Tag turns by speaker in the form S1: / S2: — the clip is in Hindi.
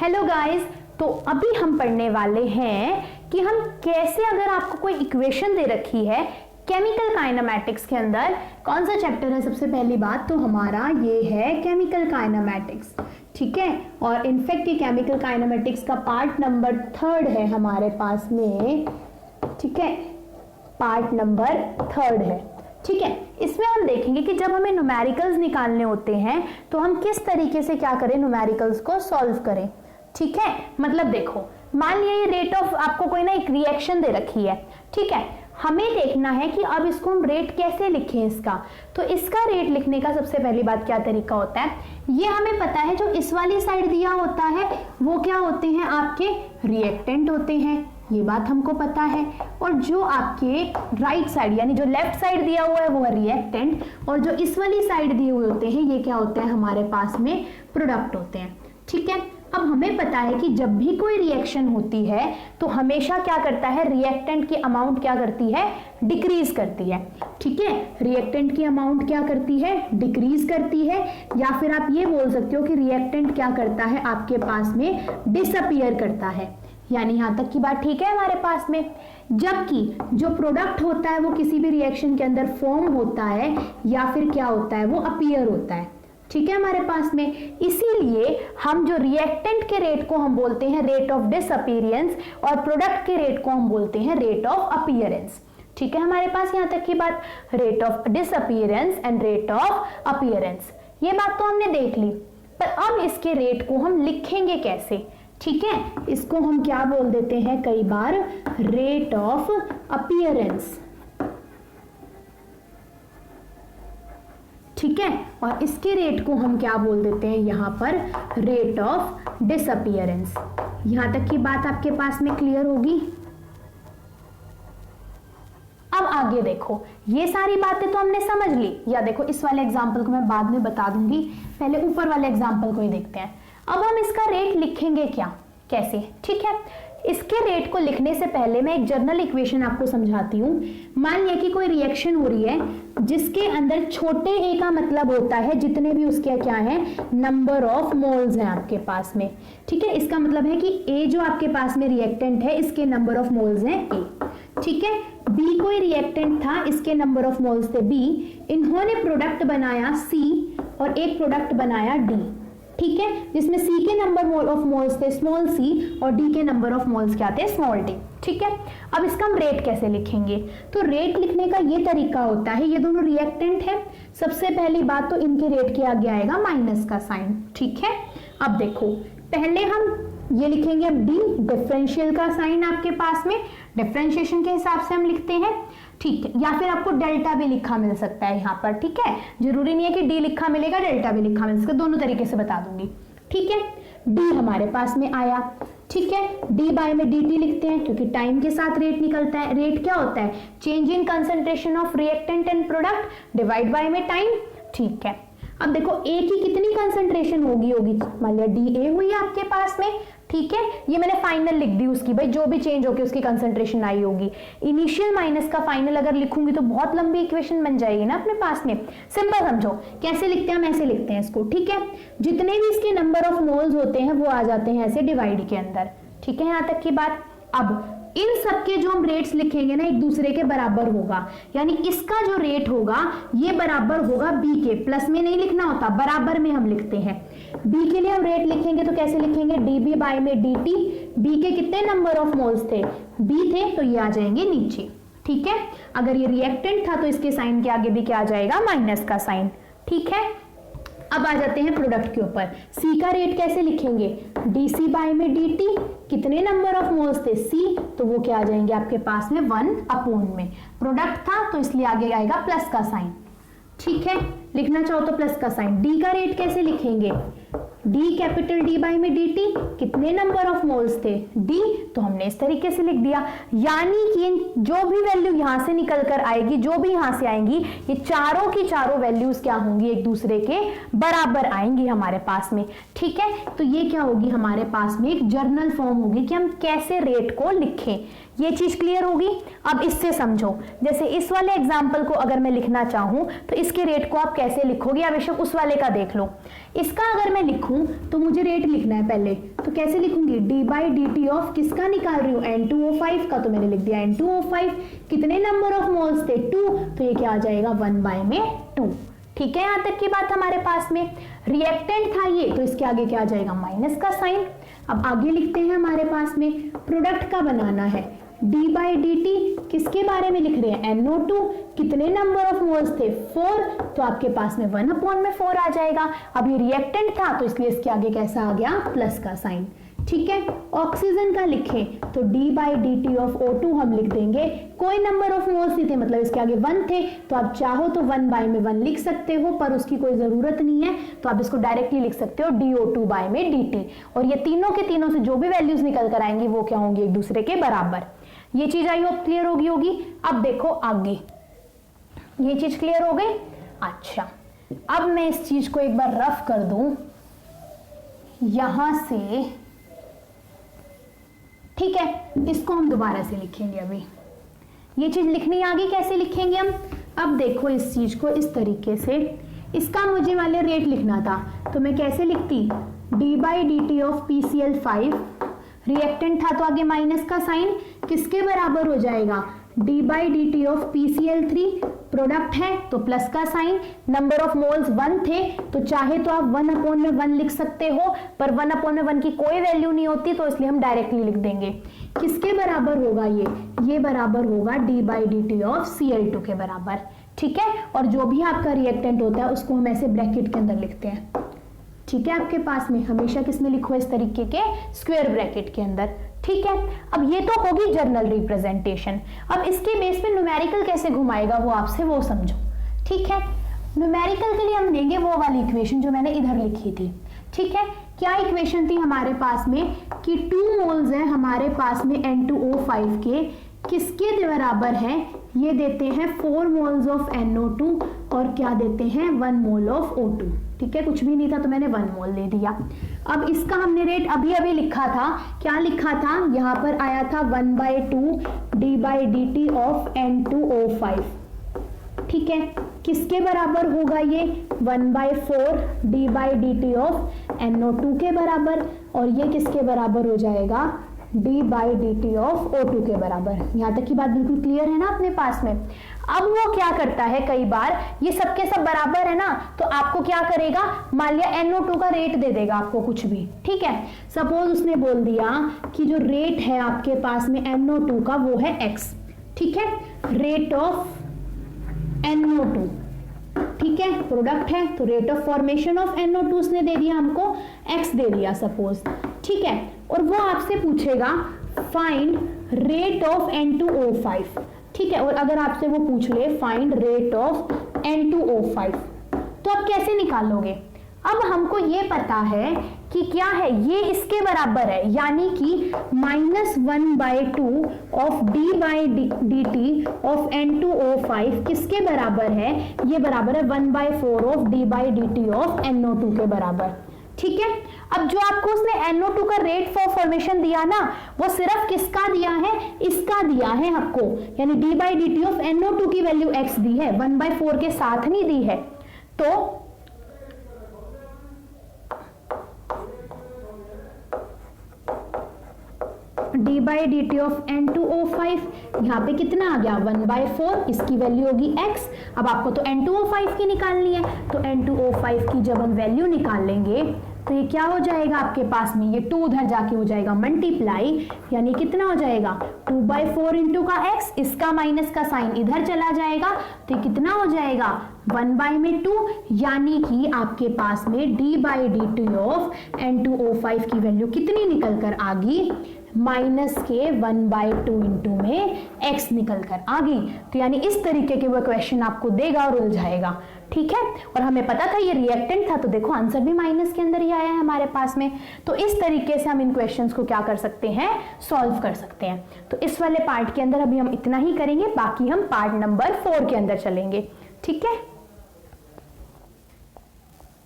S1: हेलो गाइस, तो अभी हम पढ़ने वाले हैं कि हम कैसे, अगर आपको कोई इक्वेशन दे रखी है केमिकल काइनेमैटिक्स के अंदर, कौन सा चैप्टर है सबसे पहली बात तो हमारा ये है केमिकल काइनेमैटिक्स, ठीक है। और इनफैक्ट ये केमिकल काइनेमैटिक्स का पार्ट नंबर 3 है हमारे पास में, ठीक है, पार्ट नंबर 3 है, ठीक है। इसमें हम देखेंगे कि जब हमें न्यूमेरिकल्स निकालने होते हैं तो हम किस तरीके से क्या करें, न्यूमेरिकल्स को सॉल्व करें, ठीक है। मतलब देखो, मान लिया ये रेट ऑफ, आपको कोई ना एक रिएक्शन दे रखी है, ठीक है, हमें देखना है कि अब इसको हम रेट कैसे लिखें इसका। तो इसका रेट लिखने का सबसे पहली बात क्या तरीका होता है, ये हमें पता है जो इस वाली साइड दिया होता है वो क्या होते हैं, आपके रिएक्टेंट होते हैं, ये बात हमको पता है। और जो आपके राइट साइड यानी जो लेफ्ट साइड दिया हुआ है वो है रिएक्टेंट, और जो इस वाली साइड दिए हुए होते हैं ये क्या होते हैं, हमारे पास में प्रोडक्ट होते हैं, ठीक है। अब हमें पता है कि जब भी कोई रिएक्शन होती है तो हमेशा क्या करता है, रिएक्टेंट की अमाउंट क्या करती है, डिक्रीज करती है, ठीक है। रिएक्टेंट की अमाउंट क्या करती है, डिक्रीज करती है, या फिर आप ये बोल सकते हो कि रिएक्टेंट क्या करता है, आपके पास में डिसअपीयर करता है। यानी यहां तक की बात ठीक है हमारे पास में। जबकि जो प्रोडक्ट होता है वो किसी भी रिएक्शन के अंदर फॉर्म होता है या फिर क्या होता है, वो अपीयर होता है, ठीक है हमारे पास में। इसीलिए हम जो रिएक्टेंट के रेट को हम बोलते हैं रेट ऑफ डिसअपीयरेंस, और प्रोडक्ट के रेट को हम बोलते हैं रेट ऑफ अपीयरेंस, ठीक है हमारे पास यहां तक की बात। Rate of disappearance and rate of appearance, ये बात तो हमने देख ली। पर अब इसके रेट को हम लिखेंगे कैसे, ठीक है। इसको हम क्या बोल देते हैं कई बार, रेट ऑफ अपीयरेंस, ठीक है। और इसके रेट को हम क्या बोल देते हैं यहां पर, रेट ऑफ डिसअपीयरेंस। यहां तक की बात आपके पास में क्लियर होगी। अब आगे देखो, ये सारी बातें तो हमने समझ ली, या देखो इस वाले एग्जांपल को मैं बाद में बता दूंगी, पहले ऊपर वाले एग्जांपल को ही देखते हैं। अब हम इसका रेट लिखेंगे क्या, कैसे, ठीक है। इसके रेट को लिखने से पहले मैं एक जर्नल इक्वेशन आपको समझाती हूँ। मान लिया कि कोई रिएक्शन हो रही है जिसके अंदर छोटे ए का मतलब होता है जितने भी उसके क्या है, नंबर ऑफ मोल्स हैं आपके पास में, ठीक है। इसका मतलब है कि ए जो आपके पास में रिएक्टेंट है इसके नंबर ऑफ मोल्स हैं ए, ठीक है। बी कोई रिएक्टेंट था, इसके नंबर ऑफ मोल्स थे बी। इन्होंने प्रोडक्ट बनाया सी और एक प्रोडक्ट बनाया डी, ठीक है, जिसमें सी के नंबर ऑफ मोल्स थे स्मॉल सी और डी के नंबर ऑफ मोल्स क्या थे, स्मॉल डी, ठीक है। अब इसका हम रेट कैसे लिखेंगे, तो रेट लिखने का ये तरीका होता है, ये दोनों रिएक्टेंट है, सबसे पहली बात तो इनके रेट के आगे आएगा माइनस का साइन, ठीक है। अब देखो, पहले हम ये लिखेंगे अब डी, डिफरेंशियल का साइन आपके पास में, डिफरेंशिएशन के हिसाब से हम लिखते हैं, ठीक है। या फिर आपको डेल्टा भी लिखा मिल सकता है यहाँ पर, ठीक है, जरूरी नहीं है कि डी लिखा मिलेगा डेल्टा भी लिखा मिल सकता है, दोनों तरीके से बता दूंगी, ठीक है। डी हमारे पास में आया, ठीक है, डी बाय में dt लिखते हैं क्योंकि टाइम के साथ रेट निकलता है। रेट क्या होता है, change in concentration of reactant and product divide by में टाइम, ठीक है। अब देखो ए की कितनी कंसंट्रेशन होगी, मान लिया डी ए हुई आपके पास में, ठीक है। ये मैंने फाइनल लिख दी उसकी, भाई जो भी चेंज होगी उसकी कंसंट्रेशन आई होगी। इनिशियल माइनस का फाइनल अगर लिखूंगी तो बहुत लंबी इक्वेशन बन जाएगी ना अपने पास में। सिंपल समझो, कैसे लिखते हैं हम, ऐसे लिखते हैं इसको, ठीक है। जितने भी इसके नंबर ऑफ मोल्स होते हैं वो आ जाते हैं ऐसे डिवाइड के अंदर, ठीक है, यहां तक की बात। अब इन सबके जो हम रेट्स लिखेंगे ना एक दूसरे के बराबर होगा, यानी इसका जो रेट होगा ये बराबर होगा बी के, प्लस में नहीं लिखना होता, बराबर में हम लिखते हैं। बी के लिए हम रेट लिखेंगे तो कैसे लिखेंगे, डी बी बाय में डी टी। बी के कितने नंबर ऑफ मोल्स थे, बी थे, तो ये आ जाएंगे नीचे, ठीक है। अगर ये रिएक्टेंट था तो इसके साइन के आगे भी क्या आ जाएगा, माइनस का साइन, ठीक है। अब आ जाते हैं प्रोडक्ट के ऊपर। सी का रेट कैसे लिखेंगे, डी सी बाय में डी टी, कितने नंबर ऑफ मोल्स थे सी, तो वो क्या आ जाएंगे आपके पास में 1 में, प्रोडक्ट था तो इसलिए आगे आएगा प्लस का साइन, ठीक है। लिखना चाहो तो प्लस का साइन। डी का रेट कैसे लिखेंगे, डी कैपिटल डी बाई में डी टी, कितने नंबर ऑफ मोल्स थे डी, तो हमने इस तरीके से लिख दिया। यानी कि जो भी वैल्यू यहां से निकल कर आएगी, जो भी यहां से आएंगी, ये चारों की चारों वैल्यूज क्या होंगी, एक दूसरे के बराबर आएंगी हमारे पास में, ठीक है। तो ये क्या होगी हमारे पास में एक जर्नल फॉर्म होगी कि हम कैसे रेट को लिखें, ये चीज क्लियर होगी। अब इससे समझो, जैसे इस वाले एग्जाम्पल को अगर मैं लिखना चाहूं तो इसके रेट को आप कैसे लिखोगे, या बेशक उस वाले का देख लो। इसका अगर मैं लिखूं तो मुझे रेट लिखना है पहले, तो कैसे लिखूंगी, D by D T of किसका निकाल रही हूँ, N2O5 का, तो मैंने लिख दिया N2O5। कितने नंबर ऑफ मोल्स थे, 2, तो ये क्या आ जाएगा 1/2। ठीक है, यहां तक की बात हमारे पास में। रिएक्टेंट था ये, तो इसके आगे क्या आ जाएगा, माइनस का साइन। अब आगे लिखते हैं, हमारे पास में प्रोडक्ट का बनाना है, डी बाई डी टी किसके बारे में लिख रहे हैं, NO2। कितने नंबर ऑफ मोल्स थे, 4, तो आपके पास में 1/4 आ जाएगा। अब ये रिएक्टेंट था तो इसलिए इसके आगे कैसा आ गया, प्लस का साइन। ठीक है, ऑक्सीजन का लिखें तो D by D T of O2 हम लिख देंगे। कोई नंबर ऑफ मोल्स नहीं थे, मतलब इसके आगे 1 थे, तो आप चाहो तो 1/1 लिख सकते हो, पर उसकी कोई जरूरत नहीं है, तो आप इसको डायरेक्टली लिख सकते हो DO2/dt। और ये तीनों के तीनों से जो भी वैल्यूज निकल कर आएंगी वो क्या होंगी, एक दूसरे के बराबर। ये चीज आई होप क्लियर होगी। अब देखो आगे, ये चीज क्लियर हो गई। अच्छा, अब मैं इस चीज को एक बार रफ कर दूं यहां से, ठीक है, इसको हम दोबारा से लिखेंगे। अभी ये चीज लिखनी आ गई, कैसे लिखेंगे हम। अब देखो इस चीज को इस तरीके से, इसका मुझे वाले रेट लिखना था, तो मैं कैसे लिखती, D by D T of PCl5, reactant था तो आगे माइनस का साइन, किसके बराबर हो जाएगा, D by D T of PCl3, product है तो प्लस का साइन। नंबर ऑफ मोल्स 1 थे, तो चाहे तो आप 1/1 लिख सकते हो, पर 1/1 की कोई वैल्यू नहीं होती, तो इसलिए हम डायरेक्टली लिख देंगे। किसके बराबर होगा ये बराबर होगा D by D T of Cl2 के बराबर। ठीक है, और जो भी आपका रिएक्टेंट होता है उसको हम ऐसे ब्रैकेट के अंदर लिखते हैं। ठीक है, आपके पास में हमेशा किसमें लिखो, इस तरीके के स्क्वायर ब्रैकेट के अंदर। ठीक है, अब ये तो होगी जर्नल रिप्रेजेंटेशन। अब इसके बेस पे न्यूमेरिकल कैसे घुमाएगा वो आपसे वो समझो। ठीक है, न्यूमेरिकल के लिए हम लेंगे वो वाली इक्वेशन जो मैंने इधर लिखी थी। ठीक है, क्या इक्वेशन थी हमारे पास में कि 2 मोल्स है हमारे पास में N2O5 के, किसके बराबर है, ये देते हैं 4 मोल्स ऑफ NO2 और क्या देते हैं 1 मोल ऑफ O2। ठीक है, कुछ भी नहीं था तो मैंने 1 मोल दे दिया। अब इसका हमने रेट अभी अभी लिखा था, क्या लिखा था, यहाँ पर आया था 1/2 D by D T of N2O5। ठीक है, किसके बराबर होगा ये, 1/4 D by D T of NO2 के बराबर, और ये किसके बराबर हो जाएगा, D by D T of O2 के बराबर। यहां तक की बात बिल्कुल क्लियर है ना अपने पास में। अब वो क्या करता है, कई बार ये सबके सब बराबर है ना, तो आपको क्या करेगा, मान लिया NO2 का रेट दे देगा आपको कुछ भी। ठीक है, सपोज उसने बोल दिया कि जो रेट है आपके पास में NO2 का वो है X। ठीक है, रेट ऑफ NO2, ठीक है, प्रोडक्ट है तो rate of formation of NO2 उसने दे दिया हमको, X दे दिया सपोज। ठीक है, और वो आपसे पूछेगा फाइंड रेट ऑफ N2O5। ठीक है, और अगर आपसे वो पूछ ले फाइंड रेट ऑफ N2O5 तो आप कैसे निकालोगे। अब हमको ये पता है कि क्या है, ये इसके बराबर है, यानी कि -1/2 of D by D T of N2O5 किसके बराबर है, ये बराबर है 1/4 of D by D T of NO2 के बराबर। ठीक है, अब जो आपको उसने NO2 का रेट फॉर फॉर्मेशन दिया ना, वो सिर्फ किसका दिया है, इसका दिया है आपको, यानी D by D T of NO2 की वैल्यू X दी है, 1/4 के साथ नहीं दी है। तो D by D T of N2O5 यहाँ पे कितना आ गया, 1/4, इसकी वैल्यू होगी X। अब आपको तो N2O5 की निकालनी है, तो N2O5 की जब हम वैल्यू निकाल लेंगे तो ये क्या हो जाएगा आपके पास में, ये 2 उधर जाके हो जाएगा मल्टीप्लाई, यानी कितना हो जाएगा 2/4 इंटू का X, इसका माइनस का साइन इधर चला जाएगा, तो ये कितना हो जाएगा 1/2, यानी कि आपके पास में D by D T of N2O5 की वैल्यू कितनी निकल कर आ गई, माइनस के 1/2 इंटू में X निकल कर आ गई। तो यानी इस तरीके के वो क्वेश्चन आपको देगा और उलझाएगा। ठीक है, और हमें पता था ये रिएक्टेंट था, तो देखो आंसर भी माइनस के अंदर ही आया है हमारे पास में। तो इस तरीके से हम इन क्वेश्चंस को क्या कर सकते हैं, सॉल्व कर सकते हैं। तो इस वाले पार्ट के अंदर अभी हम इतना ही करेंगे, बाकी हम पार्ट नंबर 4 के अंदर चलेंगे। ठीक है।